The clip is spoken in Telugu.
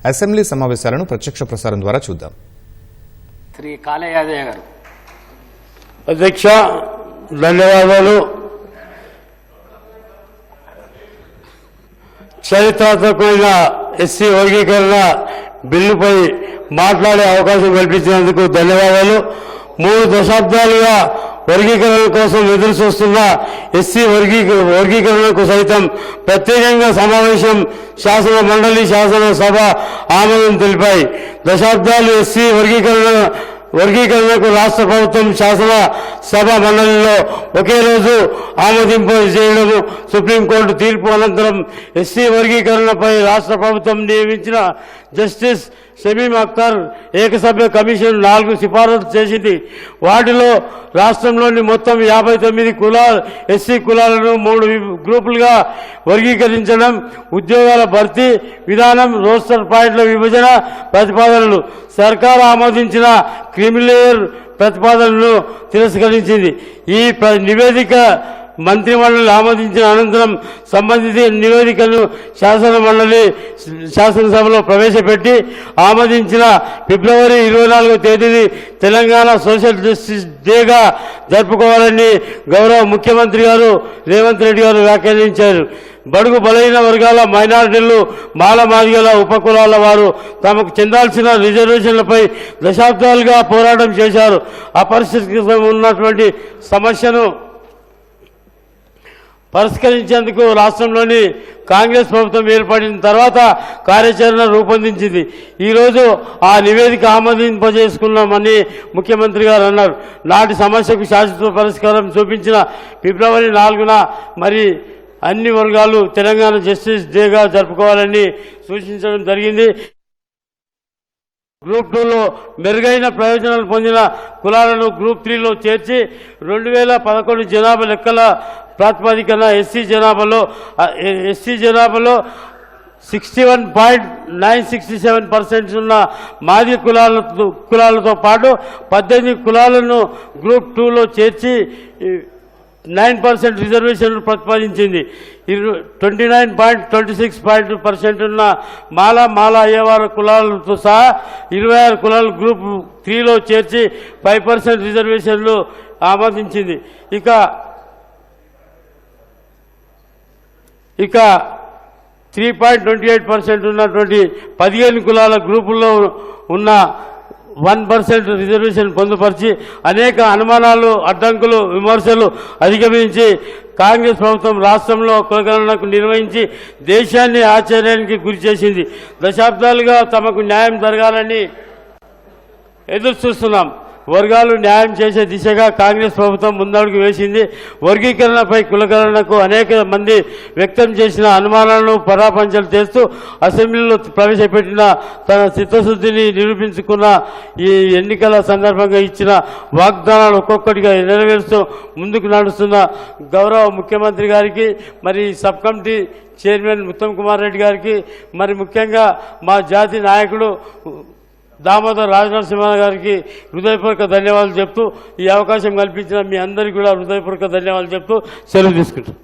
అసెంబ్లీ సమావేశాలను ప్రత్యక్ష ప్రసారం ద్వారా చూద్దాం. శ్రీ కాళయాదయ్య గారు. అధ్యక్ష, ధన్యవాదాలు. చరిత్రాత్మకమైన ఎస్సీ వర్గీకరణ బిల్లుపై మాట్లాడే అవకాశం కల్పించినందుకు ధన్యవాదాలు. 3 దశాబ్దాలుగా వర్గీకరణ కోసం ఎదురు చూస్తున్న ఎస్సీ వర్గీకరణకు సైతం ప్రత్యేకంగా సమావేశం, శాసన మండలి, శాసనసభ ఆమోదం తెలిపాయి. దశాబ్దాలు ఎస్సీ వర్గీకరణకు రాష్ట్ర ప్రభుత్వం శాసన సభ మండలిలో ఒకే రోజు ఆమోదింపు చేయడం సుప్రీంకోర్టు తీర్పు అనంతరం ఎస్సీ వర్గీకరణపై రాష్ట్ర ప్రభుత్వం నియమించిన జస్టిస్ షమీం అఖ్తర్ ఏకసభ్య కమిషన్ 4 సిఫారసు చేసింది. వాటిలో రాష్ట్రంలోని మొత్తం 59 ఎస్సీ కులాలను 3 గ్రూపులుగా వర్గీకరించడం, ఉద్యోగాల భర్తీ విధానం, రోస్టర్ పాయింట్ల విభజన ప్రతిపాదనలు, సర్కారు ఆమోదించిన క్రిమిలేయర్ ప్రతిపాదనలను తిరస్కరించింది. ఈ నివేదిక మంత్రిమండలి ఆమోదించిన అనంతరం సంబంధిత నివేదికను శాసనసభలో ప్రవేశపెట్టి ఆమోదించిన ఫిబ్రవరి 24వ తేదీని తెలంగాణ సోషల్ జస్టిస్ డేగా జరుపుకోవాలని గౌరవ ముఖ్యమంత్రి గారు రేవంత్ రెడ్డి గారు వ్యాఖ్యానించారు. బడుగు బలహీన వర్గాల, మైనారిటీలు, మాలమాదిగల, ఉపకులాల వారు తమకు చెందాల్సిన రిజర్వేషన్లపై దశాబ్దాలుగా పోరాటం చేశారు. అపరిష్కృత ఉన్నటువంటి సమస్యను పరిష్కరించేందుకు రాష్ట్రంలోని కాంగ్రెస్ ప్రభుత్వం ఏర్పడిన తర్వాత కార్యాచరణ రూపొందించింది. ఈరోజు ఆ నివేదిక ఆమోదింపజేసుకున్నామని ముఖ్యమంత్రి గారు అన్నారు. నాటి సమస్యకు శాశ్వత పరిష్కారం చూపించిన ఫిబ్రవరి 4న మరి అన్ని వర్గాలు తెలంగాణ జస్టిస్ డేగా జరుపుకోవాలని సూచించడం జరిగింది. గ్రూప్ 2లో మెరుగైన ప్రయోజనాలు పొందిన కులాలను గ్రూప్ 3లో చేర్చి 2011 జనాభా లెక్కల ప్రాతిపదికన ఎస్సీ జనాభాలో 61.967% ఉన్న మాదిగ కులాలతో పాటు 18 కులాలను గ్రూప్ 2లో చేర్చి 9% రిజర్వేషన్లు ప్రతిపాదించింది. 29.26% ఉన్న మాలా అయ్యవార కులాలతో సహా 26 కులాలు గ్రూప్ 3లో చేర్చి 5% రిజర్వేషన్లు ఆమోదించింది. ఇక 3.28% ఉన్నటువంటి 15 కులాల గ్రూపుల్లో ఉన్న 1% రిజర్వేషన్ పొందుపరిచి అనేక అనుమానాలు, అడ్డంకులు, విమర్శలు అధిగమించి కాంగ్రెస్ ప్రభుత్వం రాష్ట్రంలో కులగణనకు నిర్వహించి దేశాన్ని ఆశ్చర్యానికి గురి చేసింది. దశాబ్దాలుగా తమకు న్యాయం జరగాలని ఎదురు చూస్తున్నాం. వర్గాలు న్యాయం చేసే దిశగా కాంగ్రెస్ ప్రభుత్వం ముందడుగు వేసింది. వర్గీకరణపై కులగణనకు అనేక మంది వ్యక్తం చేసిన అనుమానాలను పరాపంచలు చేస్తూ అసెంబ్లీలో ప్రవేశపెట్టిన తన చిత్తశుద్ధిని నిరూపించుకున్న ఈ ఎన్నికల సందర్భంగా ఇచ్చిన వాగ్దానాలు ఒక్కొక్కటిగా నెరవేరుస్తూ ముందుకు నడుస్తున్న గౌరవ ముఖ్యమంత్రి గారికి, మరి sub committee chairman Uttam Kumar Reddy గారికి, మరి ముఖ్యంగా మా జాతి నాయకుడు దామోదర్ రాజనరసింహ గారికి హృదయపూర్వక ధన్యవాదాలు చెప్తూ, ఈ అవకాశం కల్పించిన మీ అందరికీ కూడా హృదయపూర్వక ధన్యవాదాలు చెప్తూ సెలవు తీసుకుంటాం.